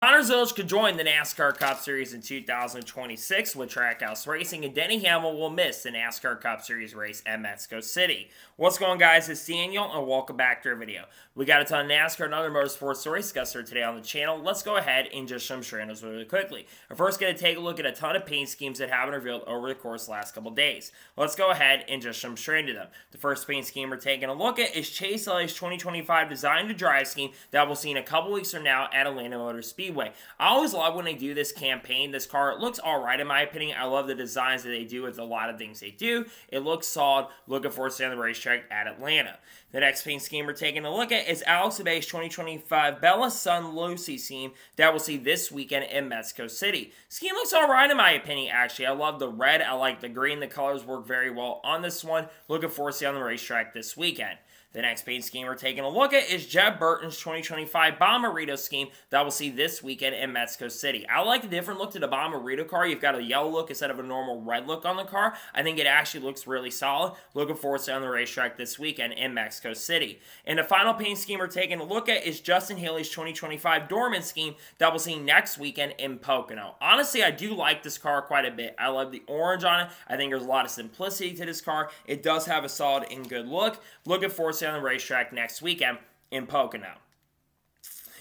Village could join the NASCAR Cup Series in 2026 with Trackhouse Racing, and Denny Hamlin will miss the NASCAR Cup Series race at Mexico City. What's going on, guys? It's Daniel, and welcome back to our video. We got a ton of NASCAR and other motorsports stories discussed here today on the channel. Let's go ahead and just jump straight into those really quickly. We're first going to take a look at a ton of paint schemes that have been revealed over the course of the last couple days. Let's go ahead and just jump straight into them. The first paint scheme we're taking a look at is Chase Elliott's 2025 Design to Drive scheme that we'll see in a couple weeks from now at Atlanta Motor Speedway. I always love when they do this campaign. This car, it looks alright in my opinion. I love the designs that they do with a lot of things they do. It looks solid. Looking forward to seeing the racetrack at Atlanta. The next paint scheme we're taking a look at is Alex Arbys' 2025 Bella Sun Lucy scheme that we'll see this weekend in Mexico City. Scheme looks alright in my opinion, actually. I love the red. I like the green. The colors work very well on this one. Looking forward to seeing on the racetrack this weekend. The next paint scheme we're taking a look at is Jeb Burton's 2025 Bommarito scheme that we'll see this weekend in Mexico City. I like the different look to the Bommarito car. You've got a yellow look instead of a normal red look on the car. I think it actually looks really solid. Looking forward to seeing on the racetrack this weekend in Mexico City. And the final paint scheme we're taking a look at is Justin Haley's 2025 Dorman scheme that we'll see next weekend in Pocono. Honestly, I do like this car quite a bit. I love the orange on it. I think there's a lot of simplicity to this car. It does have a solid and good look. Looking forward to seeing on the racetrack next weekend in Pocono.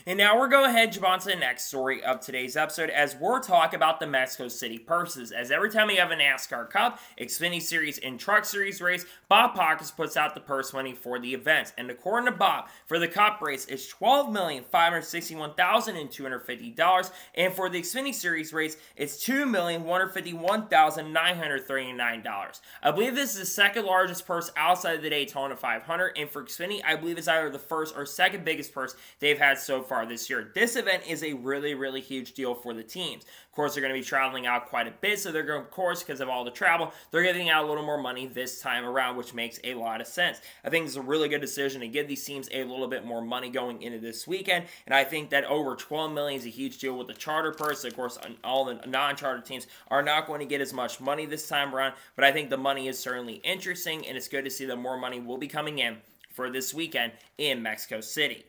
And now we're going ahead and jump on to the next story of today's episode as we're talking about the Mexico City purses. As every time we have a NASCAR Cup, Xfinity Series, and Truck Series race, Bob Pockets puts out the purse money for the events. And according to Bob, for the Cup race, it's $12,561,250. And for the Xfinity Series race, it's $2,151,939. I believe this is the second largest purse outside of the Daytona 500. And for Xfinity, I believe it's either the first or second biggest purse they've had so far this year. This event is a really huge deal for the teams. Of course, they're going to be traveling out quite a bit, so they're going, of course, because of all the travel, they're giving out a little more money this time around, which makes a lot of sense. I think it's a really good decision to give these teams a little bit more money going into this weekend, and I think that over $12 million is a huge deal with the charter purse. Of course, all the non-charter teams are not going to get as much money this time around, but I think the money is certainly interesting, and it's good to see that more money will be coming in for this weekend in Mexico City.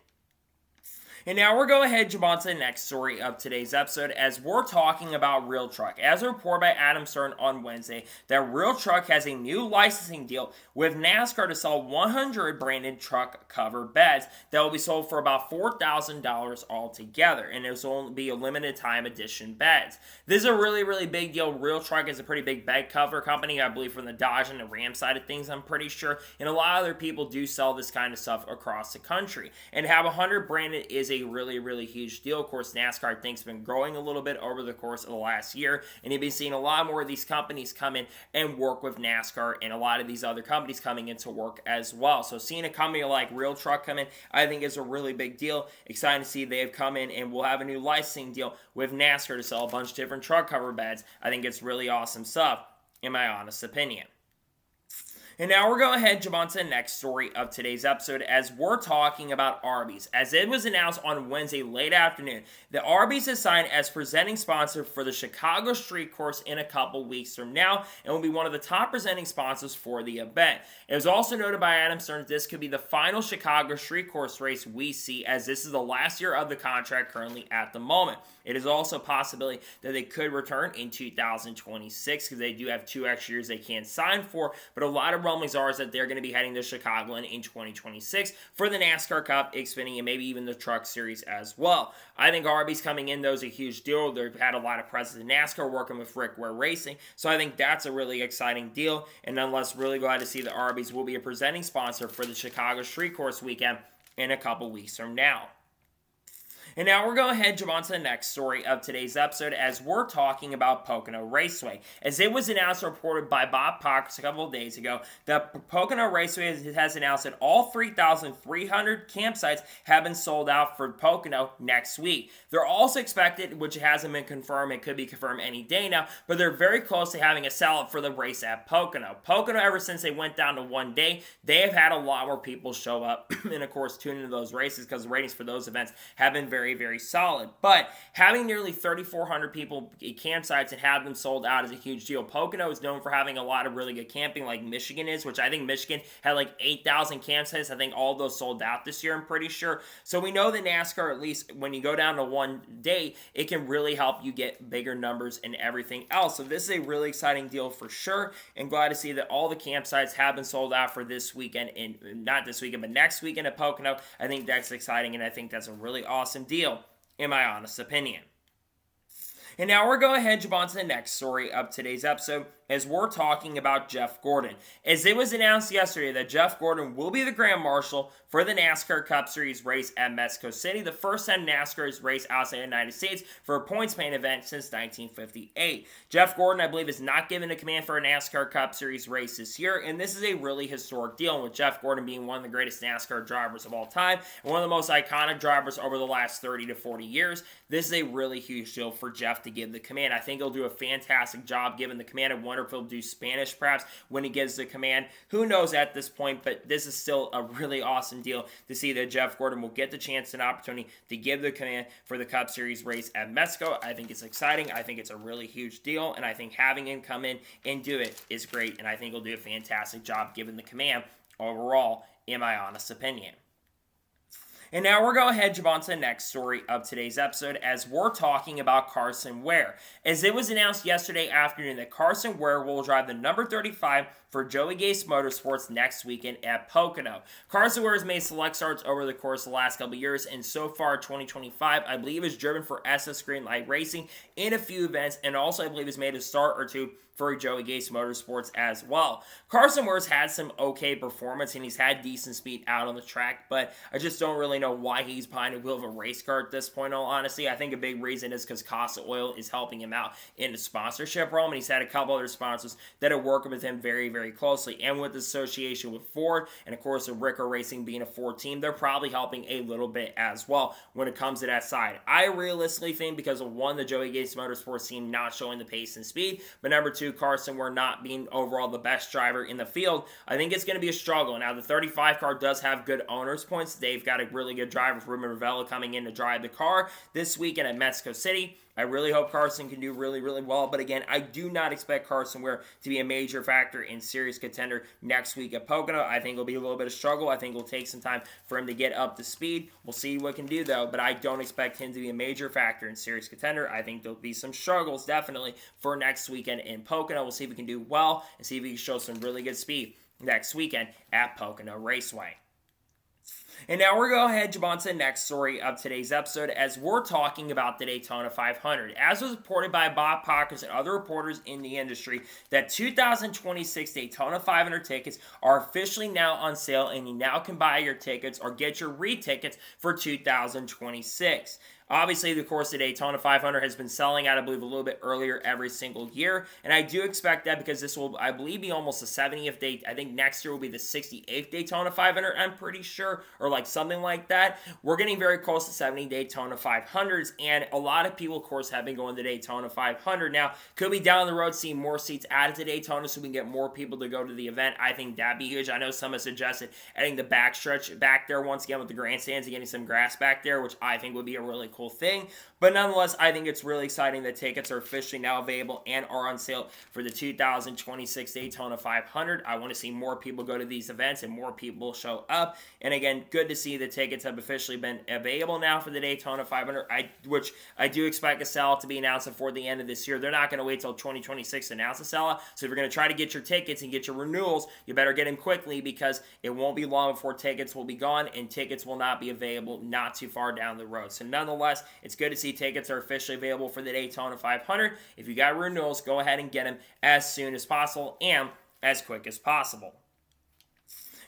And now we're going ahead and jump on to the next story of today's episode as we're talking about Real Truck. As reported by Adam Stern on Wednesday, that Real Truck has a new licensing deal with NASCAR to sell 100 branded truck cover beds that will be sold for about $4,000 altogether. And there's only be a limited time edition beds. This is a really big deal. Real Truck is a pretty big bed cover company, I believe, from the Dodge and the Ram side of things, I'm pretty sure. And a lot of other people do sell this kind of stuff across the country. And to have 100 branded is a really huge deal. Of course, NASCAR, I think, has been growing a little bit over the course of the last year, and you've been seeing a lot more of these companies come in and work with NASCAR, and a lot of these other companies coming into work as well. So seeing a company like Real Truck come in, I think is a really big deal. Exciting to see they've come in and we'll have a new licensing deal with NASCAR to sell a bunch of different truck cover beds. I think it's really awesome stuff, in my honest opinion. And now we're going ahead and jump on to the next story of today's episode as we're talking about Arbys. As it was announced on Wednesday late afternoon, that Arbys is signed as presenting sponsor for the Chicago Street Course in a couple weeks from now and will be one of the top presenting sponsors for the event. It was also noted by Adam Stern that this could be the final Chicago Street Course race we see, as this is the last year of the contract currently at the moment. It is also a possibility that they could return in 2026 because they do have 2 extra years they can't sign for, but a lot of rumblings are that they're going to be heading to Chicagoland in 2026 for the NASCAR Cup, Xfinity, and maybe even the Truck Series as well. I think Arbys coming in, though, is a huge deal. They've had a lot of presence in NASCAR working with Rick Ware Racing, so I think that's a really exciting deal, and nonetheless, really glad to see that Arbys will be a presenting sponsor for the Chicago Street Course weekend in a couple weeks from now. And now we're going ahead and jump on to the next story of today's episode as we're talking about Pocono Raceway. As it was announced and reported by Bob Pockets a couple of days ago, that Pocono Raceway has announced that all 3,300 campsites have been sold out for Pocono next week. They're also expected, which hasn't been confirmed, it could be confirmed any day now, but they're very close to having a sellout for the race at Pocono. Pocono, ever since they went down to one day, they have had a lot more people show up and, of course, tune into those races because the ratings for those events have been very very, very solid. But having nearly 3,400 people campsites and have them sold out is a huge deal. Pocono is known for having a lot of really good camping like Michigan is, which I think Michigan had like 8,000 campsites. I think all of those sold out this year, I'm pretty sure. So we know that NASCAR, at least when you go down to one day, it can really help you get bigger numbers and everything else. So this is a really exciting deal for sure, and glad to see that all the campsites have been sold out for this weekend, and not this weekend, but next weekend at Pocono. I think that's exciting, and I think that's a really awesome deal, in my honest opinion. And now we're going ahead and jump on to the next story of today's episode, as we're talking about Jeff Gordon. As it was announced yesterday that Jeff Gordon will be the Grand Marshal for the NASCAR Cup Series race at Mexico City, the first time NASCAR has raced outside the United States for a points-paying event since 1958. Jeff Gordon, I believe, is not given the command for a NASCAR Cup Series race this year, and this is a really historic deal, and with Jeff Gordon being one of the greatest NASCAR drivers of all time, and one of the most iconic drivers over the last 30 to 40 years, this is a really huge deal for Jeff to give the command. I think he'll do a fantastic job given the command. I wonder if he'll do Spanish perhaps when he gives the command. Who knows at this point, but this is still a really awesome deal to see that Jeff Gordon will get the chance and opportunity to give the command for the Cup Series race at Mexico. I think it's exciting. I think it's a really huge deal, and I think having him come in and do it is great, and I think he'll do a fantastic job given the command overall, in my honest opinion. And now we're going ahead and jump on to the next story of today's episode, as we're talking about Carson Ware. As it was announced yesterday afternoon that Carson Ware will drive the number 35 for Joey Gase Motorsports next weekend at Pocono. Carson Ware has made select starts over the course of the last couple of years, and so far 2025, I believe, is driven for SS Greenlight Racing in a few events, and also I believe has made a start or two for Joey Gase Motorsports as well. Carson Ware's had some okay performance, and he's had decent speed out on the track, but I just don't really know why he's behind the wheel of a race car at this point, in all honesty. I think a big reason is because Costa Oil is helping him out in the sponsorship realm, and he's had a couple other sponsors that are working with him very, very closely, and with the association with Ford, and of course with Ricker Racing being a Ford team, they're probably helping a little bit as well when it comes to that side. I realistically think because of one, the Joey Gase Motorsports team not showing the pace and speed, but number two, Carson Ware not being overall the best driver in the field, I think it's going to be a struggle. Now, the 35 car does have good owners points. They've got a really good driver, Ruben Ravella, coming in to drive the car this weekend at Mexico City. I really hope Carson can do really, really well. But again, I do not expect Carson Ware to be a major factor in serious contender next week at Pocono. I think it'll be a little bit of struggle. I think it'll take some time for him to get up to speed. We'll see what he can do, though. But I don't expect him to be a major factor in serious contender. I think there'll be some struggles, definitely, for next weekend in Pocono. We'll see if he can do well and see if he can show some really good speed next weekend at Pocono Raceway. And now we're going to go ahead and jump on to the next story of today's episode, as we're talking about the Daytona 500. As was reported by Bob Pockrass and other reporters in the industry, that 2026 Daytona 500 tickets are officially now on sale, and you now can buy your tickets or get your re-tickets for 2026. Obviously, of course, the Daytona 500 has been selling out, I believe, a little bit earlier every single year, and I do expect that because this will, I believe, be almost the 70th date. I think next year will be the 68th Daytona 500, I'm pretty sure, or like something like that. We're getting very close to 70 Daytona 500s, and a lot of people, of course, have been going to Daytona 500. Now, could we down the road see more seats added to Daytona so we can get more people to go to the event? I think that'd be huge. I know some have suggested adding the backstretch back there once again with the grandstands and getting some grass back there, which I think would be a really cool thing. But nonetheless, I think it's really exciting that tickets are officially now available and are on sale for the 2026 Daytona 500. I want to see more people go to these events and more people show up. And again, good to see the tickets have officially been available now for the Daytona 500, which I do expect a sellout to be announced before the end of this year. They're not going to wait till 2026 to announce a sellout. So if you're going to try to get your tickets and get your renewals, you better get them quickly, because it won't be long before tickets will be gone and tickets will not be available not too far down the road. So nonetheless, it's good to see tickets are officially available for the Daytona 500. If you got renewals, go ahead and get them as soon as possible and as quick as possible.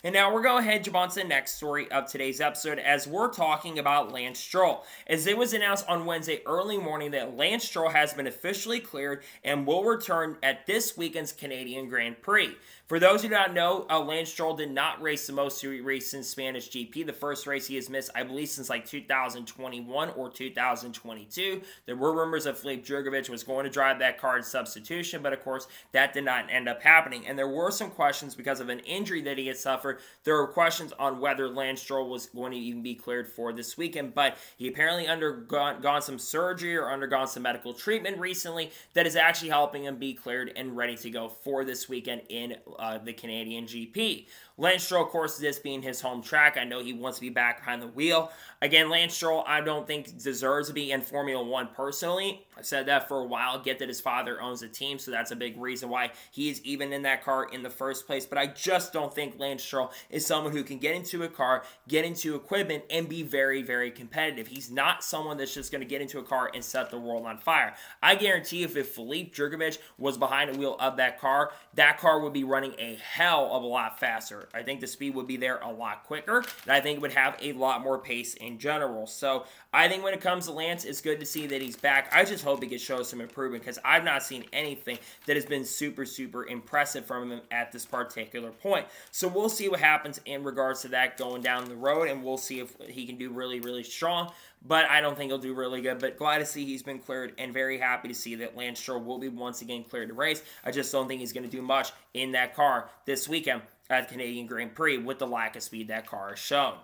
And now we're going ahead and jump on to the next story of today's episode, as we're talking about Lance Stroll. As it was announced on Wednesday early morning that Lance Stroll has been officially cleared and will return at this weekend's Canadian Grand Prix. For those who do not know, Lance Stroll did not race the most recent Spanish GP. The first race he has missed, I believe, since like 2021 or 2022. There were rumors that Filip Drugovich was going to drive that car in substitution, but of course, that did not end up happening. And there were some questions because of an injury that he had suffered Zandvoort. There were questions on whether Lance Stroll was going to even be cleared for this weekend, but he apparently undergone some surgery or undergone some medical treatment recently that is actually helping him be cleared and ready to go for this weekend in the Canadian GP. Lance Stroll, of course, this being his home track, I know he wants to be back behind the wheel. Again, Lance Stroll, I don't think deserves to be in Formula One personally. I've said that for a while. Get that his father owns the team, so that's a big reason why he is even in that car in the first place. But I just don't think Lance Stroll is someone who can get into a car, get into equipment, and be very, very competitive. He's not someone that's just going to get into a car and set the world on fire. I guarantee you, if Philippe Drugovich was behind the wheel of that car would be running a hell of a lot faster. I think the speed would be there a lot quicker, and I think it would have a lot more pace in general. So I think when it comes to Lance, it's good to see that he's back. I just hope he can show some improvement because I've not seen anything that has been super, super impressive from him at this particular point. So we'll see what happens in regards to that going down the road, and we'll see if he can do really, really strong. But I don't think he'll do really good. But glad to see he's been cleared and very happy to see that Lance Stroll will be once again cleared to race. I just don't think he's going to do much in that car this weekend at the Canadian Grand Prix with the lack of speed that car has shown.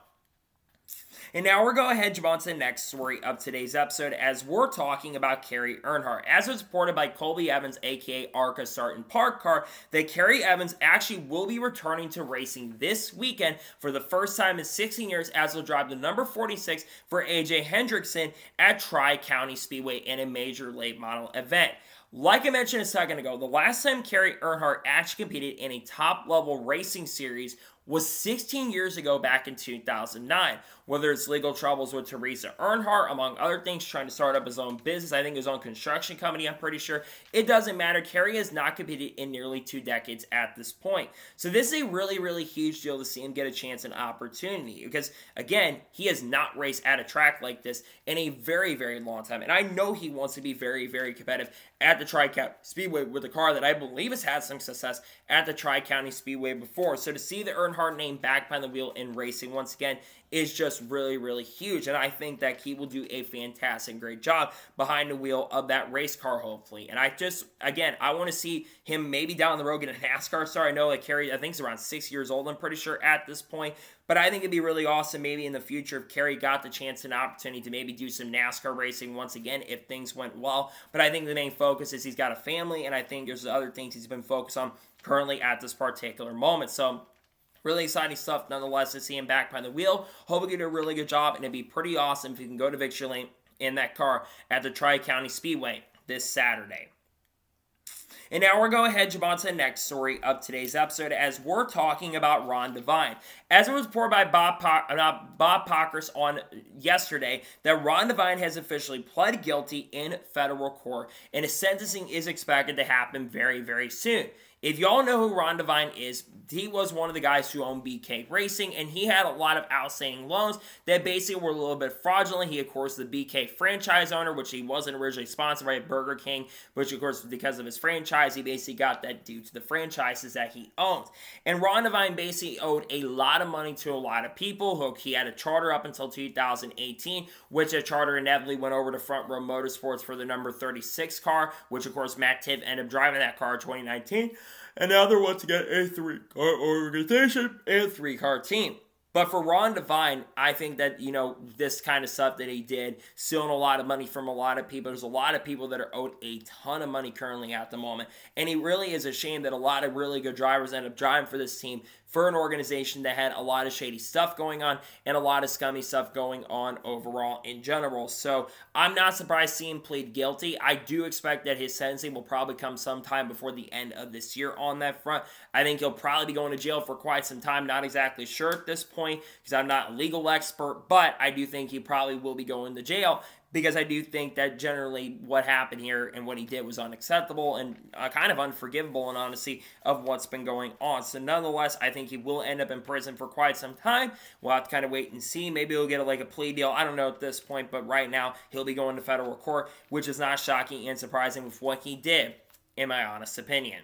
And now we're going to head on to the next story of today's episode as we're talking about Carrie Earnhardt. As was reported by Colby Evans, aka Arca Start and Park Car, that Carrie Evans actually will be returning to racing this weekend for the first time in 16 years as will drive the number 46 for AJ Hendrickson at Tri-County Speedway in a major late model event. Like I mentioned a second ago, the last time Carrie Earnhardt actually competed in a top-level racing series was 16 years ago back in 2009. Whether it's legal troubles with Teresa Earnhardt, among other things, trying to start up his own business, I think his own construction company, I'm pretty sure. It doesn't matter. Carrie has not competed in nearly 2 decades at this point. So this is a really, really huge deal to see him get a chance and opportunity. Because, again, he has not raced at a track like this in a very, very long time. And I know he wants to be very, very competitive at the Tri-County Speedway with a car that I believe has had some success at the Tri-County Speedway before. So to see the Earnhardt name back behind the wheel in racing once again is just really, really huge. And I think that he will do a fantastic, great job behind the wheel of that race car, hopefully. And I want to see him maybe down the road get a NASCAR star. I know that Carrie, I think he's around 6 years old, I'm pretty sure, at this point. But I think it'd be really awesome maybe in the future if Carrie got the chance and opportunity to maybe do some NASCAR racing once again if things went well. But I think the main focus is he's got a family, and I think there's other things he's been focused on currently at this particular moment. So really exciting stuff nonetheless to see him back behind the wheel. Hope he do a really good job, and it'd be pretty awesome if he can go to victory lane in that car at the Tri-County Speedway this Saturday. And now we're going to head on to the next story of today's episode as we're talking about Ron Devine. As it was reported by Bob Pockers on yesterday, that Ron Devine has officially pled guilty in federal court, and his sentencing is expected to happen very, very soon. If y'all know who Ron Devine is, he was one of the guys who owned BK Racing, and he had a lot of outstanding loans that basically were a little bit fraudulent. He, of course, the BK franchise owner, which he wasn't originally sponsored by Burger King, which, of course, because of his franchise, he basically got that due to the franchises that he owns. And Ron Devine basically owed a lot of money to a lot of people. He had a charter up until 2018, which a charter inevitably went over to Front Row Motorsports for the number 36 car, which, of course, Matt Tiv ended up driving that car in 2019. And now they're once again a 3-car organization and 3-car team. But for Ron Devine, I think that, this kind of stuff that he did, stealing a lot of money from a lot of people. There's a lot of people that are owed a ton of money currently at the moment. And it really is a shame that a lot of really good drivers end up driving for this team for an organization that had a lot of shady stuff going on and a lot of scummy stuff going on overall in general. So I'm not surprised seeing him plead guilty. I do expect that his sentencing will probably come sometime before the end of this year on that front. I think he'll probably be going to jail for quite some time. Not exactly sure at this point because I'm not a legal expert, but I do think he probably will be going to jail because I do think that generally what happened here and what he did was unacceptable and kind of unforgivable in honesty of what's been going on. So nonetheless, I think he will end up in prison for quite some time. We'll have to kind of wait and see. Maybe he'll get a plea deal. I don't know at this point, but right now he'll be going to federal court, which is not shocking and surprising with what he did, in my honest opinion.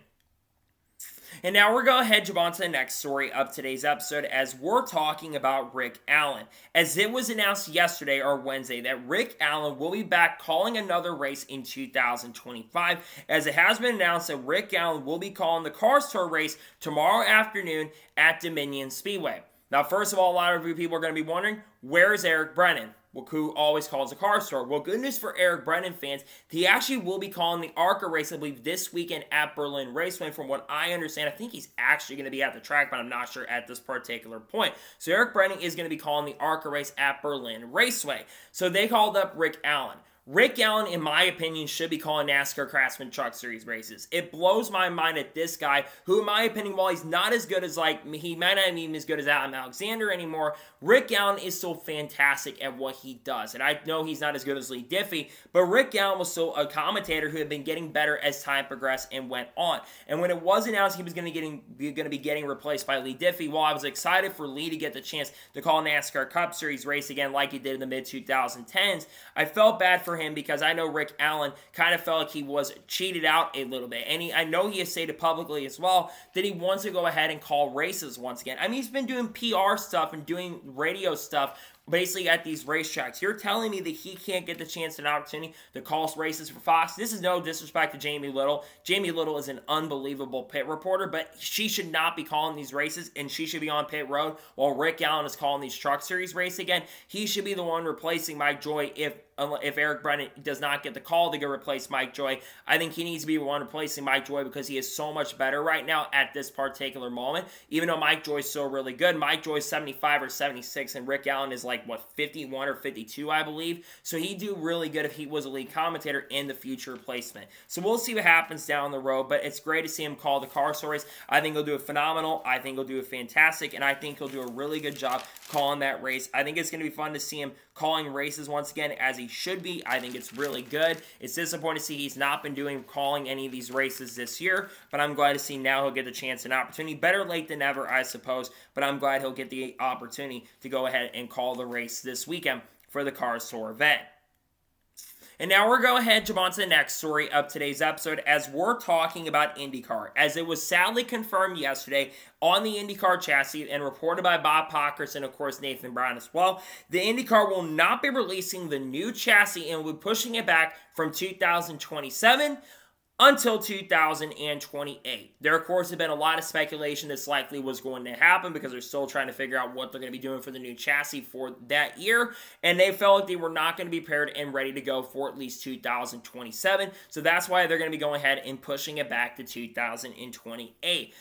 And now we're going to head on to the next story of today's episode as we're talking about Rick Allen. As it was announced yesterday or Wednesday that Rick Allen will be back calling another race in 2025, as it has been announced that Rick Allen will be calling the Cars Tour race tomorrow afternoon at Dominion Speedway. Now, first of all, a lot of you people are going to be wondering, where's Eric Brennan? Well, who always calls the Cars Tour? Well, good news for Eric Brennan fans. He actually will be calling the ARCA race, I believe, this weekend at Berlin Raceway. From what I understand, I think he's actually going to be at the track, but I'm not sure at this particular point. So Eric Brennan is going to be calling the ARCA race at Berlin Raceway. So they called up Rick Allen. Rick Allen, in my opinion, should be calling NASCAR Craftsman Truck Series races. It blows my mind that this guy, who in my opinion, while he's not as good as he might not even as good as Adam Alexander anymore, Rick Allen is still fantastic at what he does. And I know he's not as good as Lee Diffie, but Rick Allen was still a commentator who had been getting better as time progressed and went on. And when it was announced he was going to be getting replaced by Lee Diffie, while I was excited for Lee to get the chance to call NASCAR Cup Series race again like he did in the mid-2010s, I felt bad for him because I know Rick Allen kind of felt like he was cheated out a little bit. And I know he has stated publicly as well that he wants to go ahead and call races once again. I mean, he's been doing PR stuff and doing radio stuff basically at these racetracks. You're telling me that he can't get the chance and opportunity to call races for Fox? This is no disrespect to Jamie Little. Jamie Little is an unbelievable pit reporter, but she should not be calling these races, and she should be on pit road while Rick Allen is calling these Truck Series race again. He should be the one replacing Mike Joy if Eric Brennan does not get the call to go replace Mike Joy. I think he needs to be the one replacing Mike Joy because he is so much better right now at this particular moment. Even though Mike Joy is still really good, Mike Joy is 75 or 76, and Rick Allen is 51 or 52, I believe. So he'd do really good if he was a lead commentator in the future replacement. So we'll see what happens down the road, but it's great to see him call the Car Stories. I think he'll do it phenomenal. I think he'll do it fantastic, and I think he'll do a really good job calling that race. I think it's going to be fun to see him calling races once again as he should be. I think it's really good. It's disappointing to see he's not been calling any of these races this year, but I'm glad to see now he'll get the chance and opportunity. Better late than never, I suppose, but I'm glad he'll get the opportunity to go ahead and call the race this weekend for the Cars Tour event. And now we're going ahead to jump on to the next story of today's episode as we're talking about IndyCar. As it was sadly confirmed yesterday on the IndyCar chassis and reported by Bob Pockrass and, of course, Nathan Brown as well, the IndyCar will not be releasing the new chassis and will be pushing it back from 2027 until 2028. There, of course, have been a lot of speculation this likely was going to happen because they're still trying to figure out what they're going to be doing for the new chassis for that year, and they felt like they were not going to be paired and ready to go for at least 2027, so that's why they're going to be going ahead and pushing it back to 2028.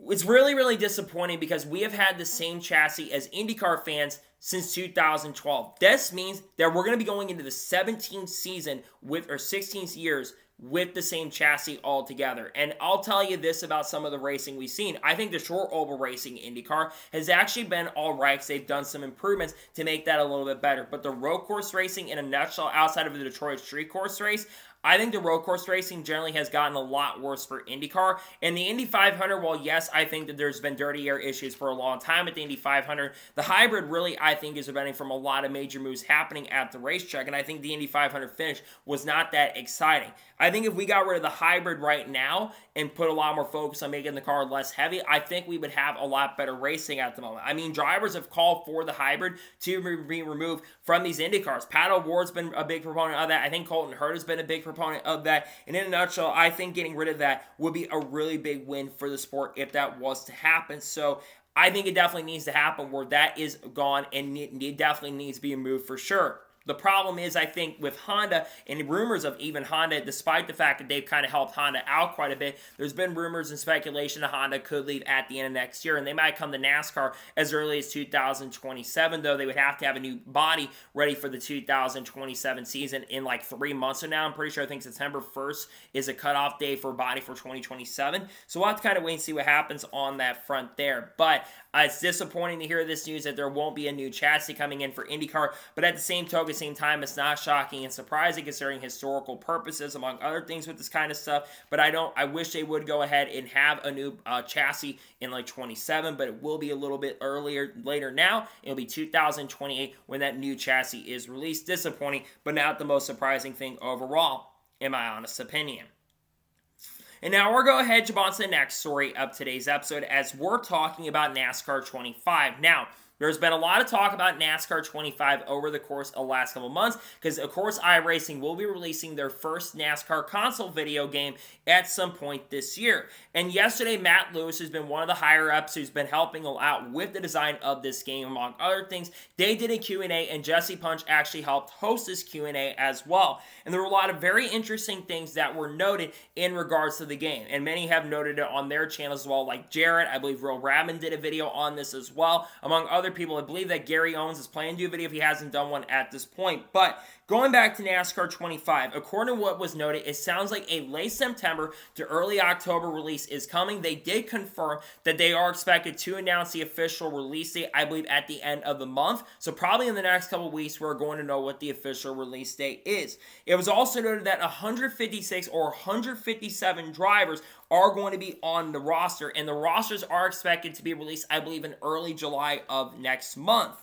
It's really, really disappointing because we have had the same chassis as IndyCar fans since 2012. This means that we're going to be going into the 17th season or 16th years with the same chassis altogether. And I'll tell you this about some of the racing we've seen. I think the short oval racing IndyCar has actually been all right because they've done some improvements to make that a little bit better. But the road course racing, in a nutshell, outside of the Detroit street course race, I think the road course racing generally has gotten a lot worse for IndyCar. And the Indy 500, well, yes, I think that there's been dirty air issues for a long time at the Indy 500. The hybrid really, I think, is preventing from a lot of major moves happening at the racetrack. And I think the Indy 500 finish was not that exciting. I think if we got rid of the hybrid right now and put a lot more focus on making the car less heavy, I think we would have a lot better racing at the moment. I mean, drivers have called for the hybrid to be removed from these Indy cars. Pat O'Ward's been a big proponent of that. I think Colton Hurd has been a big proponent of that. And in a nutshell, I think getting rid of that would be a really big win for the sport if that was to happen. So I think it definitely needs to happen where that is gone, and it definitely needs to be moved for sure. The problem is, I think, with Honda and rumors of even Honda, despite the fact that they've kind of helped Honda out quite a bit, there's been rumors and speculation that Honda could leave at the end of next year, and they might come to NASCAR as early as 2027, though they would have to have a new body ready for the 2027 season in 3 months from now. I'm pretty sure I think September 1st is a cutoff day for a body for 2027, so we'll have to kind of wait and see what happens on that front there. But it's disappointing to hear this news that there won't be a new chassis coming in for IndyCar, but at the same time, it's not shocking and surprising considering historical purposes, among other things with this kind of stuff. But I wish they would go ahead and have a new chassis in 27, but it will be a little bit later now. It'll be 2028 when that new chassis is released. Disappointing, but not the most surprising thing overall, in my honest opinion. And now we're going to ahead jump on to the next story of today's episode as we're talking about NASCAR 25. Now, there's been a lot of talk about NASCAR 25 over the course of the last couple months because, of course, iRacing will be releasing their first NASCAR console video game at some point this year. And yesterday, Matt Lewis, who's been one of the higher-ups who's been helping out with the design of this game, among other things, they did a Q&A, and Jesse Punch actually helped host this Q&A as well. And there were a lot of very interesting things that were noted in regards to the game. And many have noted it on their channels as well, like Jarrett. I believe Real Radman did a video on this as well, among other people. I believe that Gary Owens is planning to do a video if he hasn't done one at this point. But going back to NASCAR 25, according to what was noted, it sounds like a late September to early October release is coming. They did confirm that they are expected to announce the official release date, I believe, at the end of the month. So probably in the next couple weeks, we're going to know what the official release date is. It was also noted that 156 or 157 drivers are going to be on the roster, and the rosters are expected to be released, I believe, in early July of next month.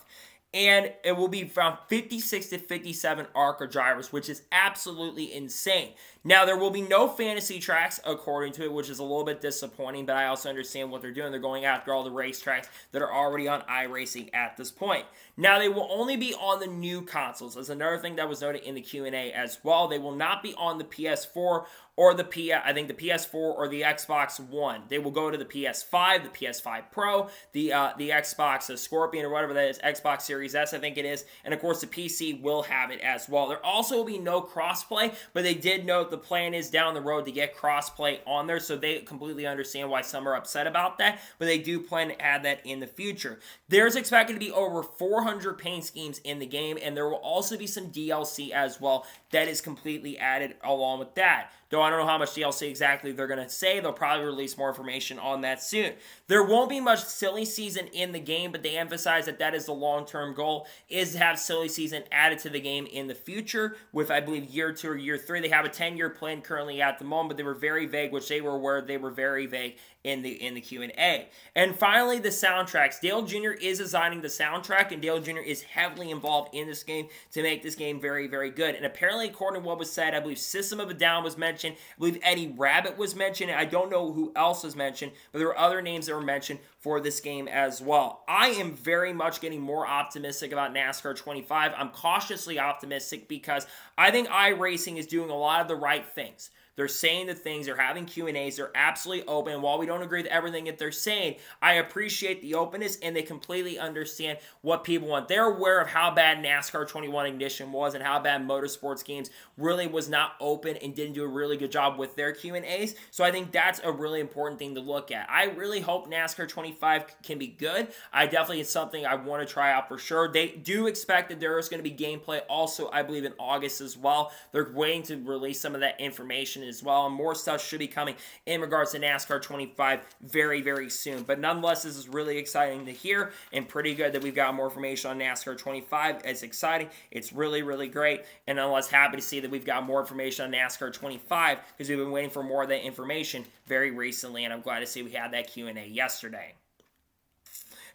And it will be from 56 to 57 ARCA drivers, which is absolutely insane. Now, there will be no fantasy tracks, according to it, which is a little bit disappointing, but I also understand what they're doing. They're going after all the racetracks that are already on iRacing at this point. Now, they will only be on the new consoles. That's another thing that was noted in the Q&A as well. They will not be on the PS4 or the PS4 or the Xbox One. They will go to the PS5, the PS5 Pro, the Xbox Scorpion or whatever that is, Xbox Series S, I think it is, and of course the PC will have it as well. There also will be no crossplay, but they did note the plan is down the road to get crossplay on there, so they completely understand why some are upset about that, but they do plan to add that in the future. There's expected to be over 400 paint schemes in the game, and there will also be some DLC as well that is completely added along with that. Though I don't know how much DLC exactly they're going to say. They'll probably release more information on that soon. There won't be much silly season in the game, but they emphasize that that is the long-term goal, is to have silly season added to the game in the future with, I believe, year 2 or year 3. They have a 10-year plan currently at the moment, but they were very vague, which they were aware they were very vague in the Q&A. And finally, the soundtracks. Dale Jr. is designing the soundtrack, and Dale Jr. is heavily involved in this game to make this game very, very good. And apparently, according to what was said, I believe System of a Down was mentioned. I believe Eddie Rabbit was mentioned. I don't know who else was mentioned, but there were other names that were mentioned for this game as well. I am very much getting more optimistic about NASCAR 25. I'm cautiously optimistic because I think iRacing is doing a lot of the right things. They're saying the things, they're having Q&As, they're absolutely open. While we don't agree with everything that they're saying, I appreciate the openness and they completely understand what people want. They're aware of how bad NASCAR 21 Ignition was and how bad Motorsports games really was not open and didn't do a really good job with their Q&As. So I think that's a really important thing to look at. I really hope NASCAR 25 can be good. It's something I want to try out for sure. They do expect that there is going to be gameplay also, I believe, in August as well. They're waiting to release some of that information as well, and more stuff should be coming in regards to NASCAR 25 very, very soon. But nonetheless, this is really exciting to hear and pretty good that we've got more information on NASCAR 25. It's exciting. It's really, really great. And nonetheless, happy to see that we've got more information on NASCAR 25 because we've been waiting for more of that information very recently, and I'm glad to see we had that Q&A yesterday.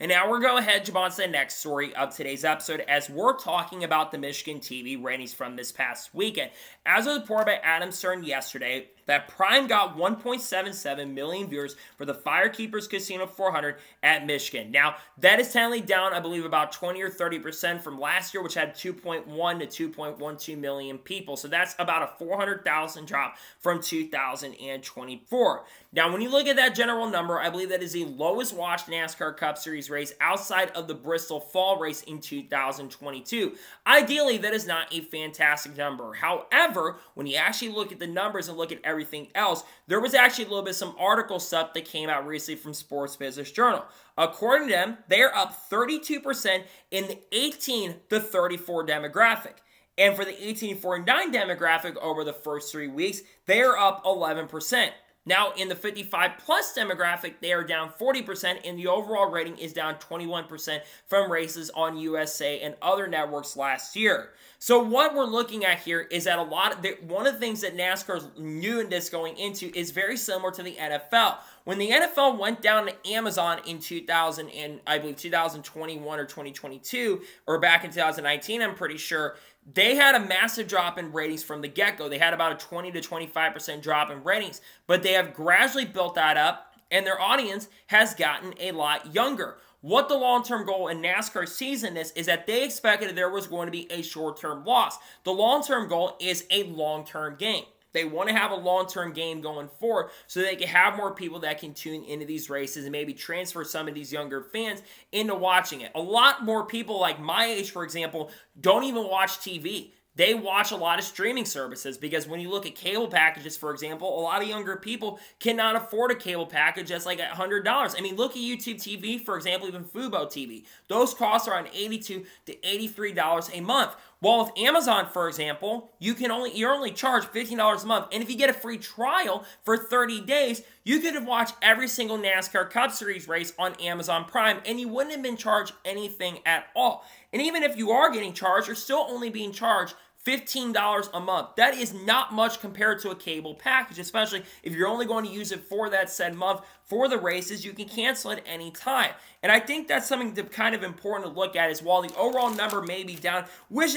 And now we're going ahead and jump on to the next story of today's episode as we're talking about the Michigan TV ratings from this past weekend. As was reported by Adam Stern yesterday, that Prime got 1.77 million viewers for the Firekeepers Casino 400 at Michigan. Now, that is technically down, I believe, about 20 or 30% from last year, which had 2.1 to 2.12 million people. So that's about a 400,000 drop from 2024. Now, when you look at that general number, I believe that is the lowest watched NASCAR Cup Series race outside of the Bristol Fall race in 2022. Ideally, that is not a fantastic number. However, when you actually look at the numbers and look at everything else, there was actually a little bit of some article stuff that came out recently from Sports Business Journal. According to them, they are up 32% in the 18 to 34 demographic. And for the 18 to 49 demographic over the first 3 weeks, they are up 11%. Now, in the 55-plus demographic, they are down 40%, and the overall rating is down 21% from races on USA and other networks last year. So what we're looking at here is that one of the things that NASCAR's new in this going into is very similar to the NFL. When the NFL went down to Amazon in 2021 or 2022, or back in 2019, I'm pretty sure, they had a massive drop in ratings from the get-go. They had about a 20 to 25% drop in ratings, but they have gradually built that up, and their audience has gotten a lot younger. What the long-term goal in NASCAR season is that they expected there was going to be a short-term loss. The long-term goal is a long-term gain. They want to have a long-term game going forward so they can have more people that can tune into these races and maybe transfer some of these younger fans into watching it. A lot more people like my age, for example, don't even watch TV. They watch a lot of streaming services because when you look at cable packages, for example, a lot of younger people cannot afford a cable package that's like $100. I mean, look at YouTube TV, for example, even Fubo TV. Those costs are around $82 to $83 a month. While with Amazon, for example, you're only charged $15 a month, and if you get a free trial for 30 days, you could have watched every single NASCAR Cup Series race on Amazon Prime, and you wouldn't have been charged anything at all. And even if you are getting charged, you're still only being charged $15 a month. That is not much compared to a cable package, especially if you're only going to use it for that said month. For the races, you can cancel at any time. And I think that's something to kind of important to look at is while the overall number may be down, which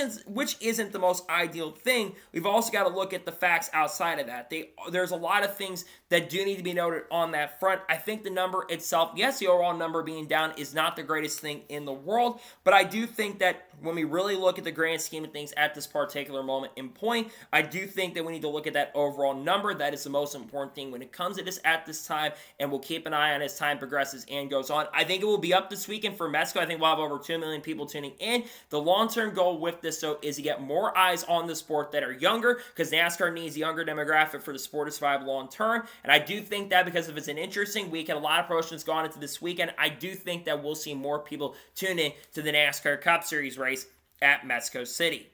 isn't the most ideal thing, we've also got to look at the facts outside of that. There's a lot of things that do need to be noted on that front. I think the number itself, yes, the overall number being down is not the greatest thing in the world, but I do think that when we really look at the grand scheme of things at this particular moment in point, I do think that we need to look at that overall number. That is the most important thing when it comes to this at this time, and we'll keep an eye on as time progresses and goes on. I think it will be up this weekend for Mexico. I think we'll have over 2 million people tuning in. The long-term goal with this, though, is to get more eyes on the sport that are younger, because NASCAR needs a younger demographic for the sport to survive long-term. And I do think that because if it's an interesting weekend, a lot of promotions gone into this weekend, I do think that we'll see more people tune in to the NASCAR Cup Series race at Mexico City.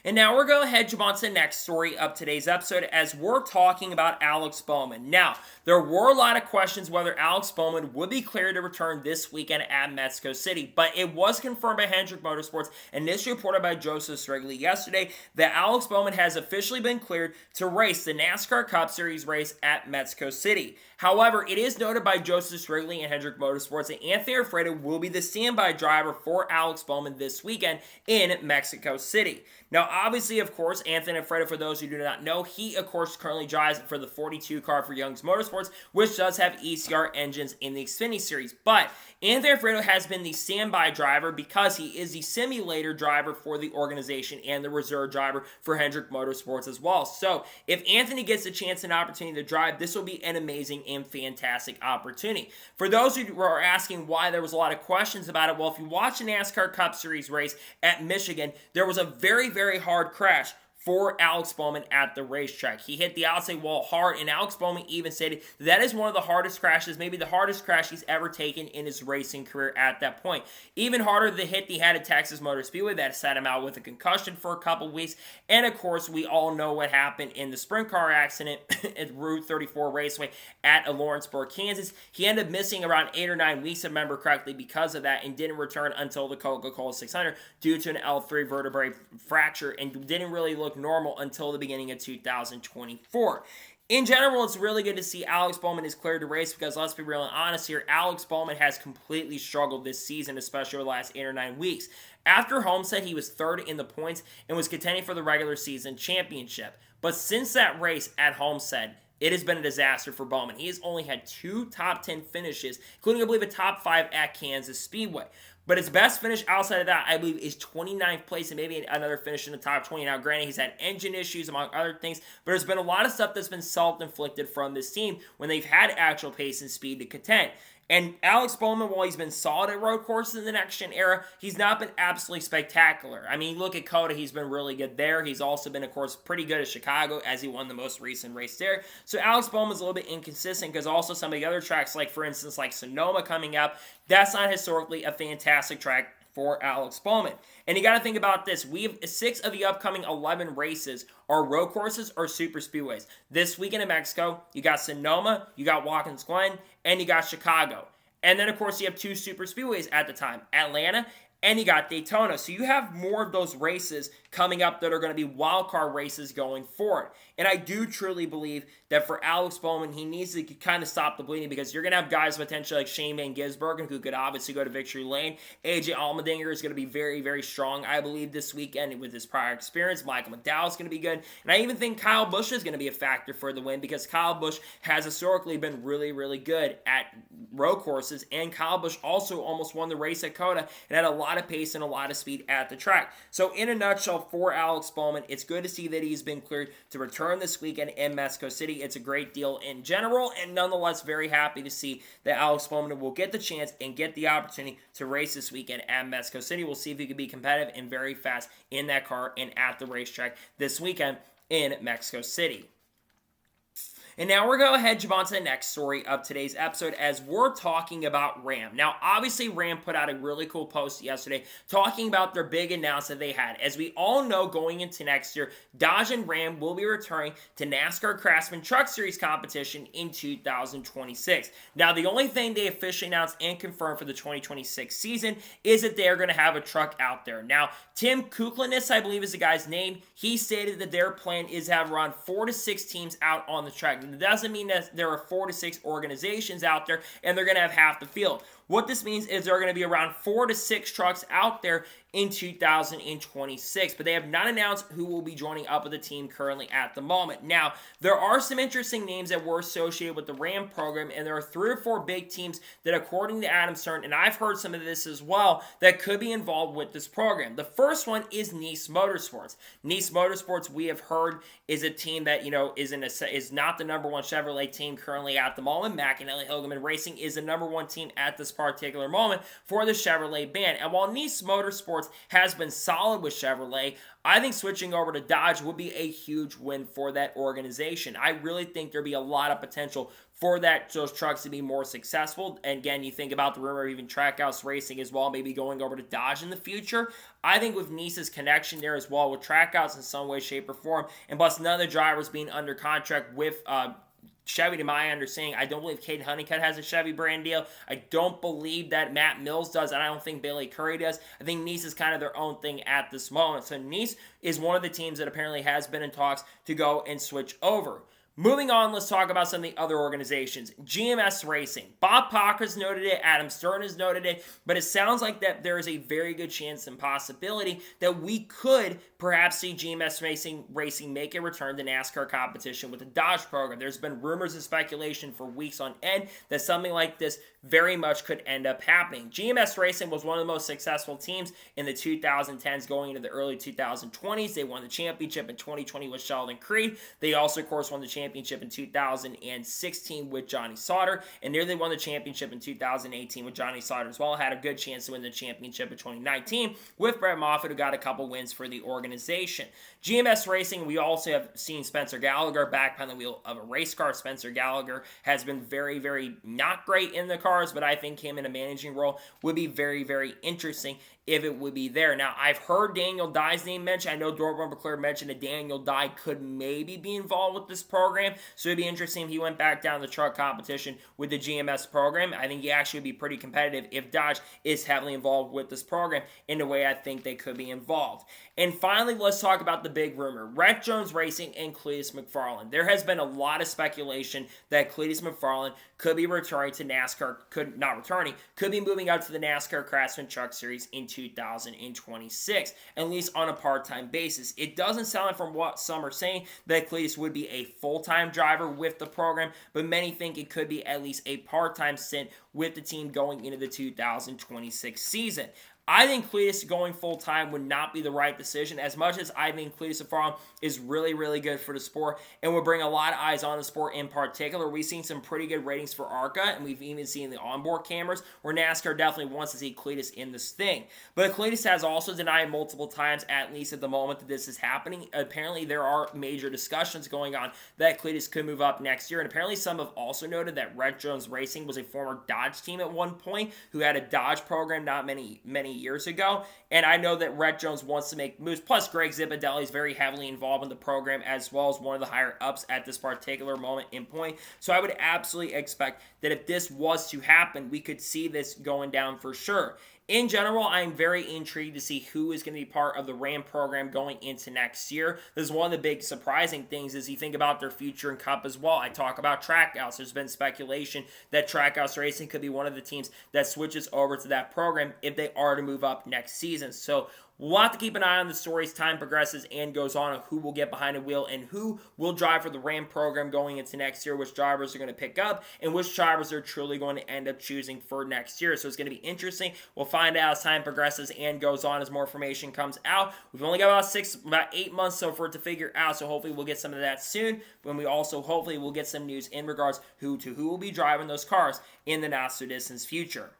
And now we're going to head on to the next story of today's episode as we're talking about Alex Bowman. Now, there were a lot of questions whether Alex Bowman would be cleared to return this weekend at Mexico City, but it was confirmed by Hendrick Motorsports and this reported by Joseph Strigley yesterday that Alex Bowman has officially been cleared to race the NASCAR Cup Series race at Mexico City. However, it is noted by Joseph Strigley and Hendrick Motorsports that Anthony Alfredo will be the standby driver for Alex Bowman this weekend in Mexico City. Now, obviously, of course, Anthony Alfredo, for those who do not know, he, of course, currently drives for the 42 car for Young's Motorsports, which does have ECR engines in the Xfinity Series. But Anthony Alfredo has been the standby driver because he is the simulator driver for the organization and the reserve driver for Hendrick Motorsports as well. So, if Anthony gets a chance and opportunity to drive, this will be an amazing and fantastic opportunity. For those who are asking why there was a lot of questions about it, well, if you watch the NASCAR Cup Series race at Michigan, there was a very, very hard crash for Alex Bowman at the racetrack. He hit the outside wall hard, and Alex Bowman even stated that is one of the hardest crashes, maybe the hardest crash he's ever taken in his racing career at that point. Even harder the hit he had at Texas Motor Speedway that set him out with a concussion for a couple weeks. And of course, we all know what happened in the sprint car accident at Route 34 Raceway at Lawrenceburg, Kansas. He ended up missing around 8 or 9 weeks, if I remember correctly, because of that, and didn't return until the Coca-Cola 600 due to an L3 vertebrae fracture, and didn't really look normal until the beginning of 2024. In general, it's really good to see Alex Bowman is cleared to race because let's be real and honest here, Alex Bowman has completely struggled this season, especially over the last 8 or 9 weeks. After Homestead, he was third in the points and was contending for the regular season championship. But since that race at Homestead, it has been a disaster for Bowman. He has only had 2 top 10 finishes, including, I believe, a top 5 at Kansas Speedway. But his best finish outside of that, I believe, is 29th place and maybe another finish in the top 20. Now, granted, he's had engine issues, among other things, but there's been a lot of stuff that's been self-inflicted from this team when they've had actual pace and speed to contend. And Alex Bowman, while he's been solid at road courses in the next-gen era, he's not been absolutely spectacular. I mean, look at Coda. He's been really good there. He's also been, of course, pretty good at Chicago as he won the most recent race there. So Alex Bowman's a little bit inconsistent because also some of the other tracks, like, for instance, like Sonoma coming up, that's not historically a fantastic track for Alex Bowman. And you got to think about this. We have 6 of the upcoming 11 races are road courses or super speedways. This weekend in Mexico, you got Sonoma, you got Watkins Glen, and you got Chicago. And then, of course, you have 2 super speedways at the time, Atlanta, and you got Daytona. So you have more of those races coming up that are going to be wild card races going forward. And I do truly believe that for Alex Bowman, he needs to kind of stop the bleeding, because you're going to have guys potentially like Shane Van Gisbergen who could obviously go to victory lane. AJ Allmendinger is going to be very, very strong, I believe, this weekend with his prior experience. Michael McDowell is going to be good. And I even think Kyle Busch is going to be a factor for the win, because Kyle Busch has historically been really, really good at road courses. And Kyle Busch also almost won the race at COTA and had a lot of pace and a lot of speed at the track. So in a nutshell, for Alex Bowman, it's good to see that he's been cleared to return this weekend in Mexico City. It's a great deal in general, and nonetheless very happy to see that Alex Bowman will get the chance and get the opportunity to race this weekend at Mexico City. We'll see if he can be competitive and very fast in that car and at the racetrack this weekend in Mexico City. And now we're going to head on to the next story of today's episode, as we're talking about Ram. Now, obviously, Ram put out a really cool post yesterday talking about their big announcement they had. As we all know, going into next year, Dodge and Ram will be returning to NASCAR Craftsman Truck Series competition in 2026. Now, the only thing they officially announced and confirmed for the 2026 season is that they are going to have a truck out there. Now, Tim Kuklanis, I believe is the guy's name, he stated that their plan is to have around 4 to 6 teams out on the track. It doesn't mean that there are 4 to 6 organizations out there and they're going to have half the field. What this means is there are going to be around 4 to 6 trucks out there in 2026, but they have not announced who will be joining up with the team currently at the moment. Now, there are some interesting names that were associated with the Ram program, and there are 3 or 4 big teams that, according to Adam Stern, and I've heard some of this as well, that could be involved with this program. The first one is Nice Motorsports. Nice Motorsports, we have heard, is a team that, is not the number one Chevrolet team currently at the moment. McAnally Hilgeman Racing is the number one team at this particular moment for the Chevrolet band. And while Nice Motorsports has been solid with Chevrolet, I think switching over to Dodge would be a huge win for that organization. I really think there'd be a lot of potential for those trucks to be more successful. And again, you think about the rumor of even Trackhouse Racing as well, maybe going over to Dodge in the future. I think with Nice's connection there as well with Trackhouse in some way, shape, or form, and plus none of the drivers being under contract with Chevy, to my understanding, I don't believe Caden Honeycutt has a Chevy brand deal. I don't believe that Matt Mills does, and I don't think Bailey Curry does. I think Nice is kind of their own thing at this moment. So Nice is one of the teams that apparently has been in talks to go and switch over. Moving on, let's talk about some of the other organizations. GMS Racing. Bob Parker's noted it, Adam Stern has noted it, but it sounds like that there is a very good chance and possibility that we could perhaps see GMS Racing make a return to NASCAR competition with the Dodge program. There's been rumors and speculation for weeks on end that something like this very much could end up happening. GMS Racing was one of the most successful teams in the 2010s going into the early 2020s. They won the championship in 2020 with Sheldon Creed. They also, of course, won the championship in 2016 with Johnny Sauter, and nearly won the championship in 2018 with Johnny Sauter as well. Had a good chance to win the championship in 2019 with Brett Moffitt, who got a couple wins for the organization. GMS Racing, we also have seen Spencer Gallagher back behind the wheel of a race car. Spencer Gallagher has been very, very not great in the cars, but I think him in a managing role would be very, very interesting if it would be there. Now, I've heard Daniel Dye's name mentioned. I know Dortmund McClure mentioned that Daniel Dye could maybe be involved with this program, so it'd be interesting if he went back down the truck competition with the GMS program. I think he actually would be pretty competitive if Dodge is heavily involved with this program in the way I think they could be involved. And finally, let's talk about the big rumor. Rhett Jones Racing and Cletus McFarland. There has been a lot of speculation that Cletus McFarland could be returning to NASCAR, could be moving out to the NASCAR Craftsman Truck Series in 2026, at least on a part-time basis. It doesn't sound like, from what some are saying, that Cletus would be a full-time driver with the program, but many think it could be at least a part-time stint with the team going into the 2026 season. I think Cletus going full-time would not be the right decision, as much as I think Cletus McFarland is really, really good for the sport and would bring a lot of eyes on the sport in particular. We've seen some pretty good ratings for ARCA, and we've even seen the onboard cameras where NASCAR definitely wants to see Cletus in this thing. But Cletus has also denied multiple times, at least at the moment that this is happening. Apparently, there are major discussions going on that Cletus could move up next year, and apparently some have also noted that Rhett Jones Racing was a former Dodge team at one point who had a Dodge program not many years ago, and I know that Rhett Jones wants to make moves. Plus, Greg Zipadelli is very heavily involved in the program, as well as one of the higher ups at this particular moment in point. So I would absolutely expect that if this was to happen, we could see this going down for sure. in general, I'm very intrigued to see who is going to be part of the Ram program going into next year. This is one of the big surprising things as you think about their future in Cup as well. I talk about Trackhouse. There's been speculation that Trackhouse Racing could be one of the teams that switches over to that program if they are to move up next season. So we'll have to keep an eye on the story as time progresses and goes on of who will get behind the wheel and who will drive for the Ram program going into next year, which drivers are going to pick up, and which drivers are truly going to end up choosing for next year. So it's going to be interesting. We'll find out as time progresses and goes on as more information comes out. We've only got about 8 months so for it to figure out, so hopefully we'll get some of that soon. When we also hopefully will get some news in regards who will be driving those cars in the not so distant future.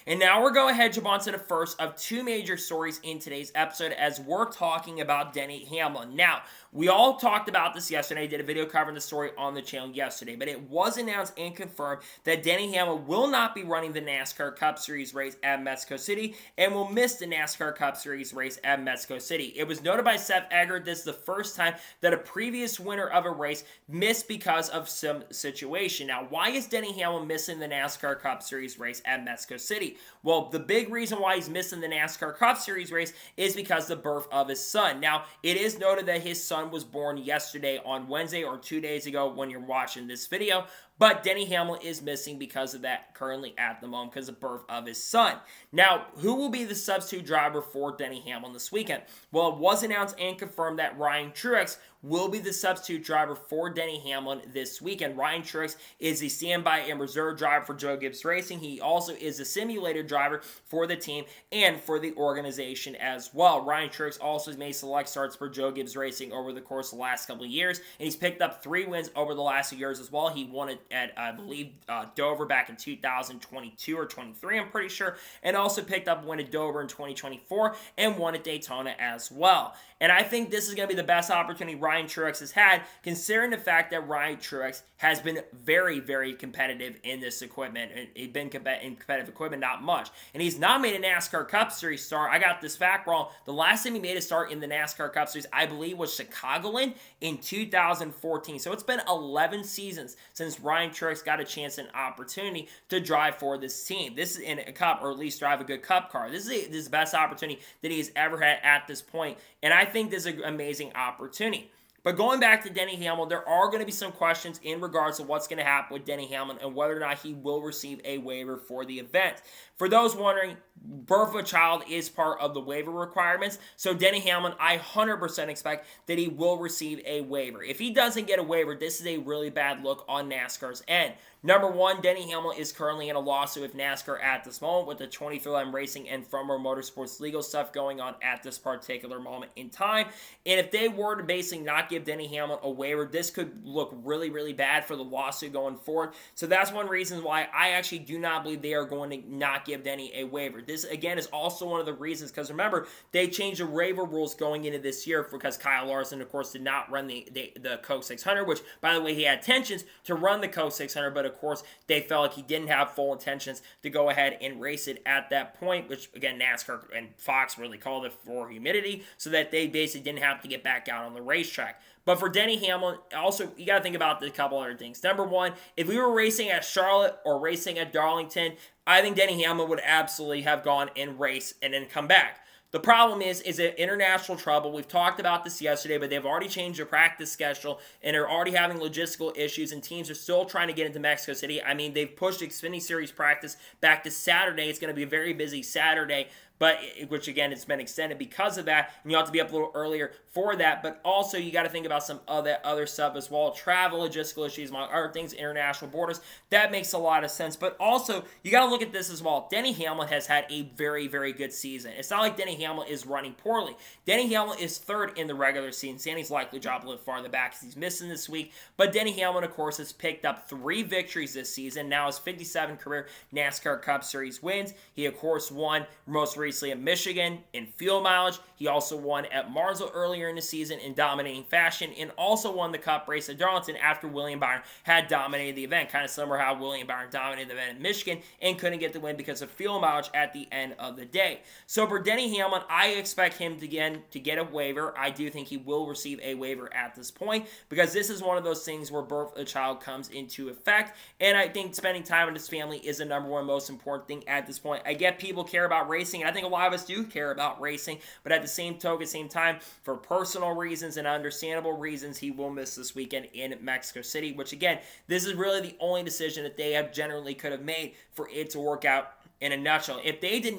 And now we're going to jump on to the first of two major stories in today's episode as we're talking about Denny Hamlin. Now, we all talked about this yesterday. I did a video covering the story on the channel yesterday, but it was announced and confirmed that Denny Hamlin will not be running the NASCAR Cup Series race at Mexico City and will miss the NASCAR Cup Series race at Mexico City. It was noted by Seth Eggert this is the first time that a previous winner of a race missed because of some situation. Now, why is Denny Hamlin missing the NASCAR Cup Series race at Mexico City? Well, the big reason why he's missing the NASCAR Cup Series race is because of the birth of his son. Now, it is noted that his son was born yesterday on Wednesday or 2 days ago when you're watching this video, but Denny Hamlin is missing because of that currently at the moment because of the birth of his son. Now, who will be the substitute driver for Denny Hamlin this weekend? Well, it was announced and confirmed that Ryan Truex will be the substitute driver for Denny Hamlin this weekend. Ryan Truex is the standby and reserve driver for Joe Gibbs Racing. He also is a simulator driver for the team and for the organization as well. Ryan Truex also has made select starts for Joe Gibbs Racing over the course of the last couple of years, and he's picked up 3 wins over the last few years as well. He won it at, I believe, Dover back in 2022 or 23, I'm pretty sure, and also picked up a win at Dover in 2024 and won at Daytona as well. And I think this is going to be the best opportunity Ryan Truex has had, considering the fact that Ryan Truex has been very, very competitive in this equipment. He's been in competitive equipment, not much. And he's not made a NASCAR Cup Series start. I got this fact wrong. The last time he made a start in the NASCAR Cup Series, I believe, was Chicagoland in 2014. So it's been 11 seasons since Ryan Truex got a chance and opportunity to drive for this team. This is in a Cup, or at least drive a good Cup car. This is the best opportunity that he's ever had at this point. And I think this is an amazing opportunity. But going back to Denny Hamlin, there are going to be some questions in regards to what's going to happen with Denny Hamlin and whether or not he will receive a waiver for the event. For those wondering, birth of a child is part of the waiver requirements. So Denny Hamlin, I 100% expect that he will receive a waiver. If he doesn't get a waiver, this is a really bad look on NASCAR's end. Number one, Denny Hamlin is currently in a lawsuit with NASCAR at this moment with the 23M Racing and Frommer Motorsports legal stuff going on at this particular moment in time. And if they were to basically not give Denny Hamlin a waiver, this could look really, really bad for the lawsuit going forward. So that's one reason why I actually do not believe they are going to not give Denny a waiver. This, again, is also one of the reasons, because remember, they changed the waiver rules going into this year because Kyle Larson, of course, did not run the Coke 600, which, by the way, he had intentions to run the Coke 600, but of course, they felt like he didn't have full intentions to go ahead and race it at that point, which, again, NASCAR and Fox really called it for humidity, so that they basically didn't have to get back out on the racetrack. But for Denny Hamlin, also, you got to think about a couple other things. Number one, if we were racing at Charlotte or racing at Darlington, I think Denny Hamlin would absolutely have gone and raced and then come back. The problem is it international trouble? We've talked about this yesterday, but they've already changed their practice schedule, and they're already having logistical issues, and teams are still trying to get into Mexico City. I mean, they've pushed Xfinity Series practice back to Saturday. It's going to be a very busy Saturday, but which, again, it's been extended because of that, and you have to be up a little earlier for that. But also, you got to think about some other stuff as well. Travel, logistical issues, among other things, international borders. That makes a lot of sense. But also, you got to look at this as well. Denny Hamlin has had a very, very good season. It's not like Denny Hamlin is running poorly. Denny Hamlin is third in the regular season. Sandy's likely dropped a little farther back because he's missing this week. But Denny Hamlin, of course, has picked up 3 victories this season. Now his 57 career NASCAR Cup Series wins. He, of course, won most recently previously at Michigan in fuel mileage. He also won at Marshal earlier in the season in dominating fashion, and also won the Cup race at Darlington after William Byron had dominated the event. Kind of similar how William Byron dominated the event at Michigan and couldn't get the win because of fuel mileage at the end of the day. So for Denny Hamlin, I expect him to get a waiver. I do think he will receive a waiver at this point, because this is one of those things where birth of a child comes into effect, and I think spending time with his family is the number one most important thing at this point. I get people care about racing, and I think a lot of us do care about racing, but at the same time, for personal reasons and understandable reasons, he will miss this weekend in Mexico City, which again, this is really the only decision that they have generally could have made for it to work out in a nutshell. If they do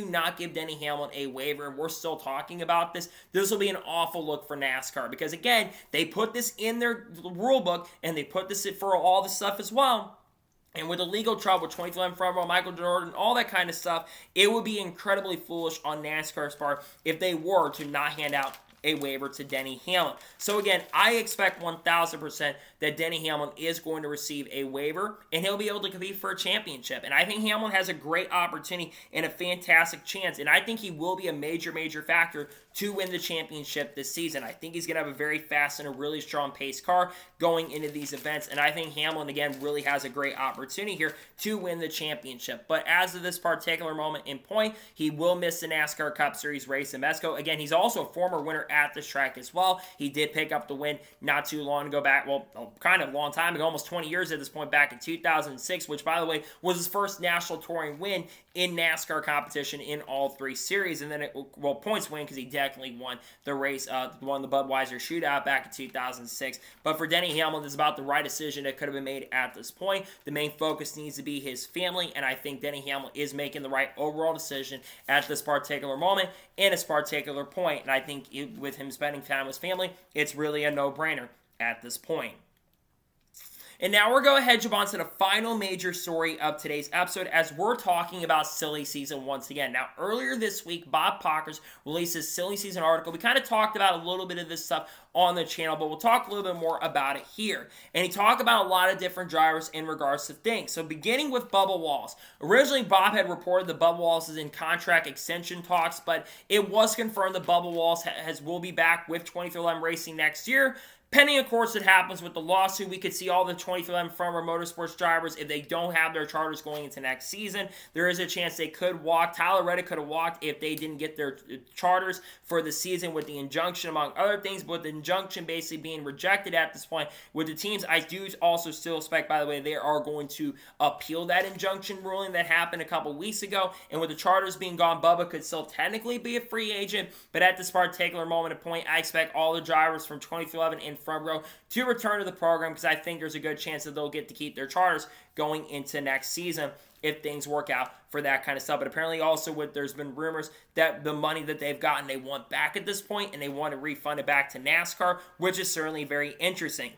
not give Denny Hamlin a waiver, and we're still talking about this will be an awful look for NASCAR, because again, they put this in their rule book, and they put this in for all the stuff as well. And with the legal trouble, 2011 front row, Michael Jordan, all that kind of stuff, it would be incredibly foolish on NASCAR's part if they were to not hand out a waiver to Denny Hamlin. So again, I expect 1,000% that Denny Hamlin is going to receive a waiver, and he'll be able to compete for a championship. And I think Hamlin has a great opportunity and a fantastic chance, and I think he will be a major factor to win the championship this season. I think he's going to have a very fast and a really strong pace car going into these events, and I think Hamlin, again, really has a great opportunity here to win the championship. But as of this particular moment in point, he will miss the NASCAR Cup Series race in Mexico. Again, he's also a former winner at this track as well. He did pick up the win not too long ago back, well, kind of a long time ago, almost 20 years at this point, back in 2006, which, by the way, was his first national touring win in NASCAR competition in all three series. And then, points win, because he definitely won the race, won the Budweiser shootout back in 2006. But for Denny Hamlin, this is about the right decision that could have been made at this point. The main focus needs to be his family, and I think Denny Hamlin is making the right overall decision at this particular moment and this particular point. And I think with him spending time with his family, it's really a no-brainer at this point. And now we're going to head on to the final major story of today's episode, as we're talking about silly season once again. Now, earlier this week, Bob Pockrass released his silly season article. We kind of talked about a little bit of this stuff on the channel, but we'll talk a little bit more about it here. And he talked about a lot of different drivers in regards to things. So beginning with Bubba Wallace. Originally, Bob had reported that Bubba Wallace is in contract extension talks, but it was confirmed that Bubba Wallace will be back with 23XI Racing next year. Pending, of course, what happens with the lawsuit, we could see all the 23XI former Motorsports drivers, if they don't have their charters going into next season, there is a chance they could walk. Tyler Reddick could have walked if they didn't get their charters for the season with the injunction, among other things, but the injunction basically being rejected at this point. With the teams, I do also still expect, by the way, they are going to appeal that injunction ruling that happened a couple weeks ago, and with the charters being gone, Bubba could still technically be a free agent, but at this particular moment of point, I expect all the drivers from 23XI and front row to return to the program, because I think there's a good chance that they'll get to keep their charters going into next season if things work out for that kind of stuff. But apparently also there's been rumors that the money that they've gotten they want back at this point, and they want to refund it back to NASCAR, which is certainly very interesting.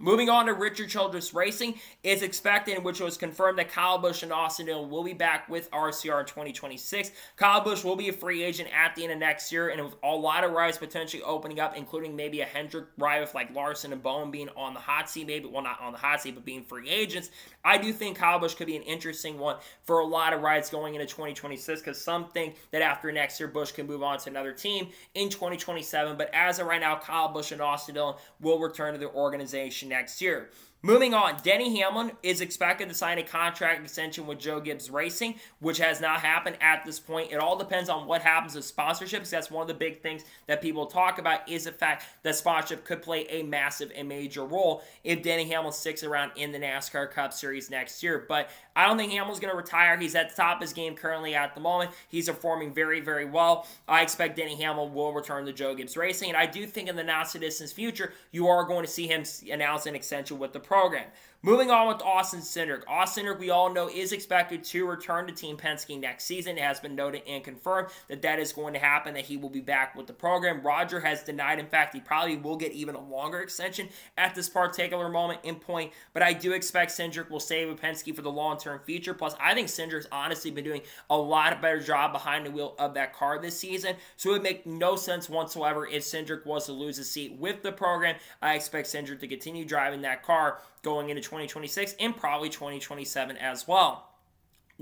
Moving on to Richard Childress Racing, it's expected, which was confirmed, that Kyle Busch and Austin Dillon will be back with RCR in 2026. Kyle Busch will be a free agent at the end of next year, and with a lot of rides potentially opening up, including maybe a Hendrick ride with like Larson and Bowman being on the hot seat, maybe, well, not on the hot seat, but being free agents. I do think Kyle Busch could be an interesting one for a lot of rides going into 2026, because some think that after next year, Busch can move on to another team in 2027. But as of right now, Kyle Busch and Austin Dillon will return to the organization next year. Moving on, Denny Hamlin is expected to sign a contract extension with Joe Gibbs Racing, which has not happened at this point. It all depends on what happens with sponsorships. That's one of the big things that people talk about, is the fact that sponsorship could play a massive and major role if Denny Hamlin sticks around in the NASCAR Cup Series next year. But I don't think Hamlin's going to retire. He's at the top of his game currently at the moment. He's performing very, very well. I expect Denny Hamlin will return to Joe Gibbs Racing, and I do think in the not-so-distant future, you are going to see him announce an extension with the program. Moving on with Austin Cindric. Austin Cindric, we all know, is expected to return to Team Penske next season. It has been noted and confirmed that that is going to happen, that he will be back with the program. Roger has denied, in fact, he probably will get even a longer extension at this particular moment in point, but I do expect Cindric will stay with Penske for the long-term future. Plus, I think Cindric's honestly been doing a lot better job behind the wheel of that car this season, so it would make no sense whatsoever if Cindric was to lose a seat with the program. I expect Cindric to continue driving that car going into 2026 and probably 2027 as well.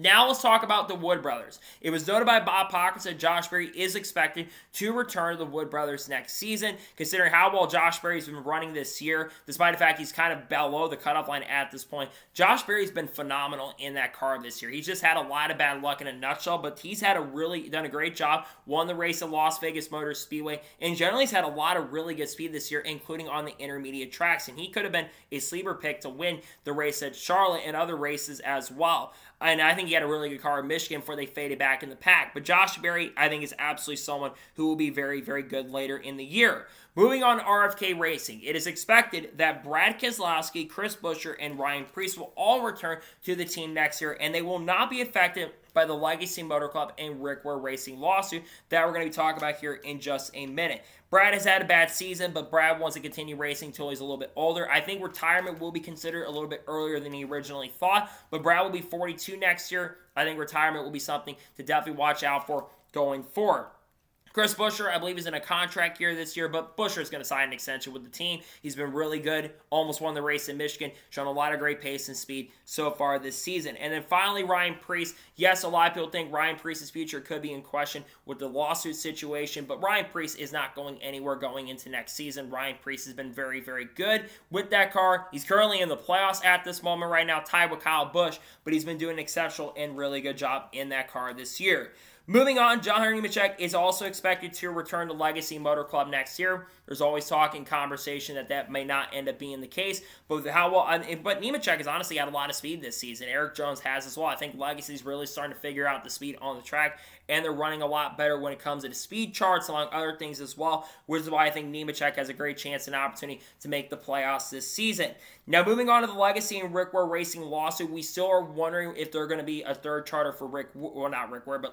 Now let's talk about the Wood brothers. It was noted by Bob Pockets that Josh Berry is expected to return to the Wood brothers next season, considering how well Josh Berry's been running this year, despite the fact he's kind of below the cutoff line at this point. Josh Berry's been phenomenal in that car this year. He's just had a lot of bad luck in a nutshell, but he's done a great job, won the race at Las Vegas Motor Speedway, and generally he's had a lot of really good speed this year, including on the intermediate tracks, and he could have been a sleeper pick to win the race at Charlotte and other races as well. And I think he had a really good car in Michigan before they faded back in the pack. But Josh Berry, I think, is absolutely someone who will be very, very good later in the year. Moving on to RFK Racing, it is expected that Brad Keselowski, Chris Buescher, and Ryan Preece will all return to the team next year, and they will not be affected by the Legacy Motor Club and Rick Ware Racing lawsuit that we're going to be talking about here in just a minute. Brad has had a bad season, but Brad wants to continue racing until he's a little bit older. I think retirement will be considered a little bit earlier than he originally thought, but Brad will be 42 next year. I think retirement will be something to definitely watch out for going forward. Chris Buescher, I believe, is in a contract year this year, but Buescher is going to sign an extension with the team. He's been really good, almost won the race in Michigan, shown a lot of great pace and speed so far this season. And then finally, Ryan Preece. Yes, a lot of people think Ryan Preece's future could be in question with the lawsuit situation, but Ryan Preece is not going anywhere going into next season. Ryan Preece has been very, very good with that car. He's currently in the playoffs at this moment right now, tied with Kyle Busch, but he's been doing an exceptional and really good job in that car this year. Moving on, John Hunter Nemechek is also expected to return to Legacy Motor Club next year. There's always talk and conversation that may not end up being the case. But Nemechek has honestly had a lot of speed this season. Eric Jones has as well. I think Legacy's really starting to figure out the speed on the track, and they're running a lot better when it comes to the speed charts, among other things as well, which is why I think Nemechek has a great chance and opportunity to make the playoffs this season. Now, moving on to the Legacy and Rick Ware Racing lawsuit, we still are wondering if they're going to be a third charter for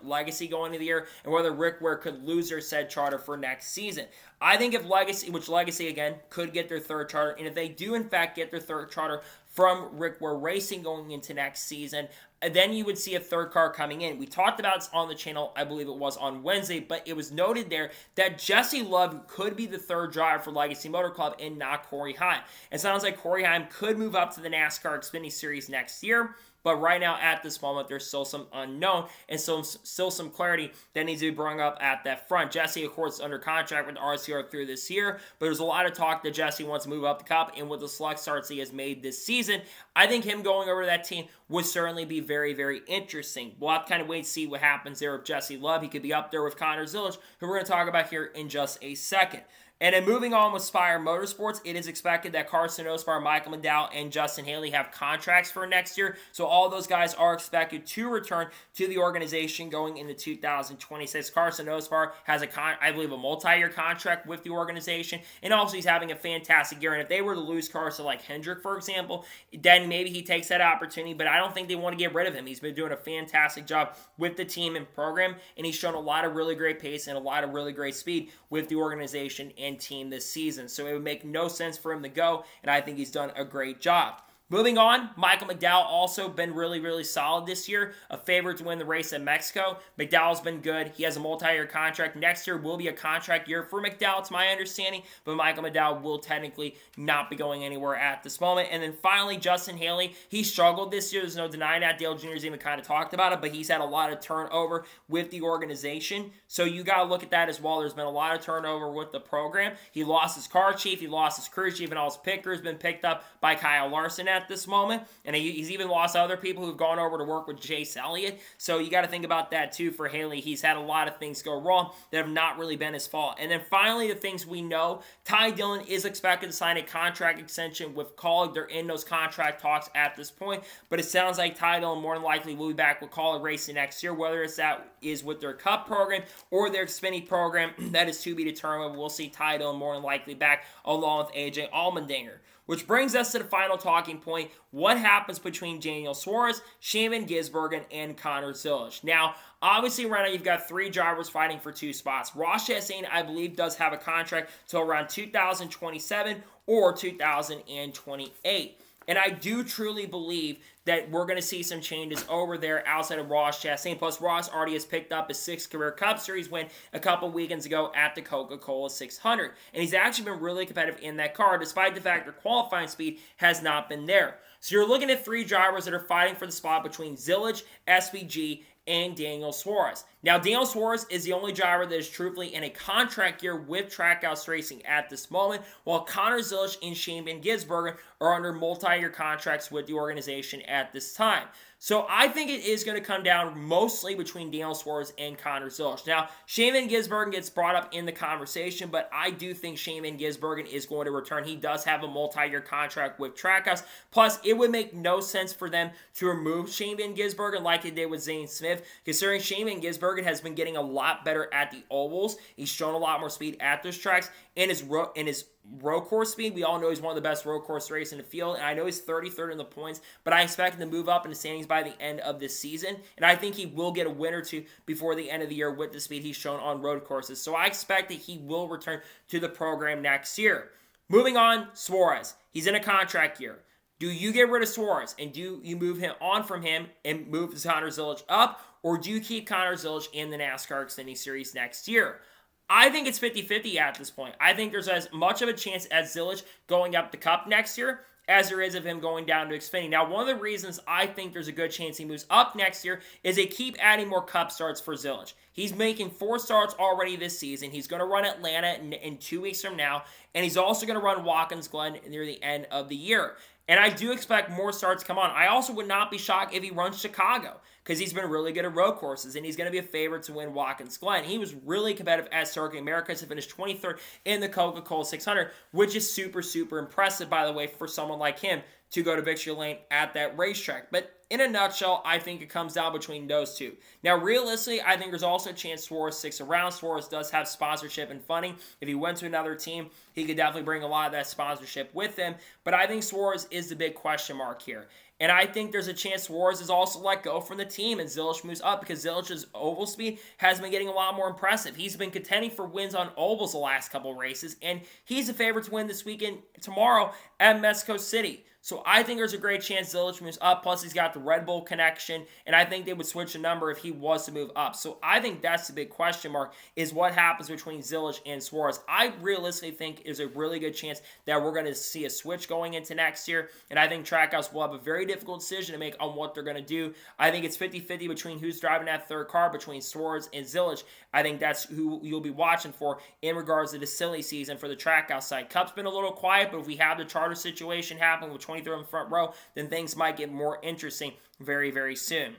Legacy going into the year, and whether Rick Ware could lose their said charter for next season. I think if Legacy again could get their third charter, and if they do in fact get their third charter from Rick Ware Racing going into next season, then you would see a third car coming in. We talked about it on the channel, I believe it was on Wednesday, but it was noted there that Jesse Love could be the third driver for Legacy Motor Club and not Corey Heim. It sounds like Corey Heim could move up to the NASCAR Xfinity Series next year. But right now, at this moment, there's still some unknown and still some clarity that needs to be brought up at that front. Jesse, of course, is under contract with RCR through this year, but there's a lot of talk that Jesse wants to move up the Cup, and with the select starts he has made this season, I think him going over to that team would certainly be very, very interesting. We'll have to kind of wait and see what happens there with Jesse Love. He could be up there with Connor Zilisch, who we're going to talk about here in just a second. And then moving on with Spire Motorsports, it is expected that Carson Ospar, Michael McDowell, and Justin Haley have contracts for next year. So all those guys are expected to return to the organization going into 2026. Carson Ospar has I believe a multi-year contract with the organization, and also he's having a fantastic year. And if they were to lose Carson like Hendrick, for example, then maybe he takes that opportunity, but I don't think they want to get rid of him. He's been doing a fantastic job with the team and program, and he's shown a lot of really great pace and a lot of really great speed with the organization and team this season. So it would make no sense for him to go, and I think he's done a great job. Moving on, Michael McDowell also been really, really solid this year. A favorite to win the race in Mexico. McDowell's been good. He has a multi-year contract. Next year will be a contract year for McDowell, it's my understanding, but Michael McDowell will technically not be going anywhere at this moment. And then finally, Justin Haley. He struggled this year. There's no denying that. Dale Jr.'s even kind of talked about it, but he's had a lot of turnover with the organization. So you got to look at that as well. There's been a lot of turnover with the program. He lost his car chief. He lost his crew chief, and all his pickers been picked up by Kyle Larson at this moment, and he's even lost other people who've gone over to work with Chase Elliott, so you got to think about that too for Haley. He's had a lot of things go wrong that have not really been his fault. And then finally, the things we know, Ty Dillon is expected to sign a contract extension with Kaulig. They're in those contract talks at this point, but it sounds like Ty Dillon more than likely will be back with Kaulig Racing next year, whether it's that is with their Cup program or their Xfinity program, that is to be determined. We'll see Ty Dillon more than likely back along with AJ Allmendinger. Which brings us to the final talking point. What happens between Daniel Suarez, Shimon Gisbergen, and Connor Zilisch? Now, obviously, right now you've got three drivers fighting for two spots. Ross Chastain, I believe, does have a contract till around 2027 or 2028. And I do truly believe that we're going to see some changes over there outside of Ross Chastain. Plus, Ross already has picked up his 6th career Cup Series win a couple weekends ago at the Coca-Cola 600. And he's actually been really competitive in that car, despite the fact that qualifying speed has not been there. So you're looking at 3 drivers that are fighting for the spot between Zilich, SVG, and Daniel Suarez. Now, Daniel Suarez is the only driver that is truthfully in a contract year with Trackhouse Racing at this moment, while Connor Zilich and Shane Van Gisbergen are under multi-year contracts with the organization at this time. So I think it is going to come down mostly between Daniel Suarez and Connor Zilich. Now, Shane Van Gisbergen gets brought up in the conversation, but I do think Shane Van Gisbergen is going to return. He does have a multi-year contract with Trackhouse. Plus, it would make no sense for them to remove Shane Van Gisbergen like they did with Zane Smith, considering Shane Van Gisbergen has been getting a lot better at the ovals. He's shown a lot more speed at those tracks, and his road course speed, we all know he's one of the best road course racers in the field, and I know he's 33rd in the points, but I expect him to move up in the standings by the end of this season, and I think he will get a win or two before the end of the year with the speed he's shown on road courses. So I expect that he will return to the program next year. Moving on, Suarez. He's in a contract year. Do you get rid of Suarez and do you move him on from him and move Connor Zilich up, or do you keep Connor Zilich in the NASCAR Xfinity Series next year? I think it's 50-50 at this point. I think there's as much of a chance as Zilich going up the Cup next year as there is of him going down to Xfinity. Now, one of the reasons I think there's a good chance he moves up next year is they keep adding more Cup starts for Zilich. He's making 4 starts already this season. He's going to run Atlanta in 2 weeks from now, and he's also going to run Watkins Glen near the end of the year. And I do expect more starts to come on. I also would not be shocked if he runs Chicago, because he's been really good at road courses, and he's going to be a favorite to win Watkins Glen. He was really competitive at Circuit Americas to finish 23rd in the Coca-Cola 600, which is super, super impressive, by the way, for someone like him to go to victory lane at that racetrack. But in a nutshell, I think it comes down between those two. Now, realistically, I think there's also a chance Suarez sticks around. Suarez does have sponsorship and funding. If he went to another team, he could definitely bring a lot of that sponsorship with him. But I think Suarez is the big question mark here. And I think there's a chance Suarez is also let go from the team and Zilich moves up, because Zilich's oval speed has been getting a lot more impressive. He's been contending for wins on ovals the last couple of races, and he's a favorite to win this weekend tomorrow at Mexico City. So I think there's a great chance Zilich moves up, plus he's got the Red Bull connection, and I think they would switch the number if he was to move up. So I think that's the big question mark, is what happens between Zilich and Suarez. I realistically think there's a really good chance that we're going to see a switch going into next year, and I think Trackhouse will have a very difficult decision to make on what they're going to do. I think it's 50-50 between who's driving that third car, between Suarez and Zilich. I think that's who you'll be watching for in regards to the silly season for the Trackhouse side. Cup's been a little quiet, but if we have the charter situation happen with 23rd in the front row, then things might get more interesting very, very soon.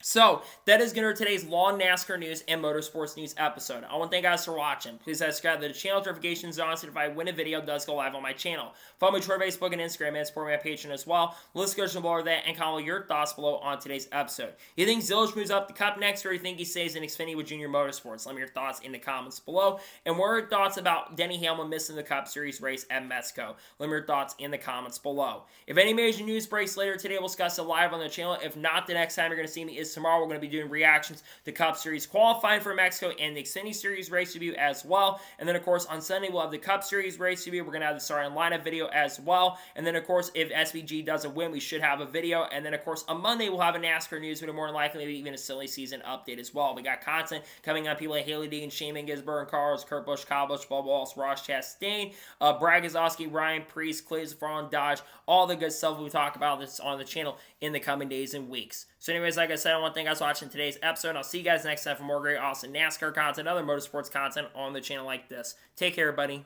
So, that is going to be today's long NASCAR news and motorsports news episode. I want to thank you guys for watching. Please subscribe to the channel, notifications on, so if I win a video, it does go live on my channel. Follow me on Twitter, Facebook, and Instagram, and support my Patreon as well. Let's go below that and comment your thoughts below on today's episode. You think Zilich moves up the Cup next, or you think he stays in Xfinity with Junior Motorsports? Let me know your thoughts in the comments below. And what are your thoughts about Denny Hamlin missing the Cup Series race at Mexico? Let me know your thoughts in the comments below. If any major news breaks later today, we'll discuss it live on the channel. If not, the next time you're going to see me is tomorrow. We're going to be doing reactions to Cup Series qualifying for Mexico and the Xfinity Series race review as well. And then, of course, on Sunday, we'll have the Cup Series race review. We're going to have the starting lineup video as well. And then, of course, if SVG doesn't win, we should have a video. And then, of course, on Monday, we'll have a NASCAR news video, more than likely, maybe even a silly season update as well. We got content coming on people like Haley Deegan, Shane Van Gisbergen, Carlos, Kurt Busch, Kyle Busch, Bubba Wallace, Ross Chastain, Brad Keselowski, Ryan Preece, Clay Zafron, Dodge, all the good stuff we talk about this on the channel in the coming days and weeks. So anyways, like I said, I want to thank you guys for watching today's episode. I'll see you guys next time for more great, awesome NASCAR content, other motorsports content on the channel like this. Take care, everybody.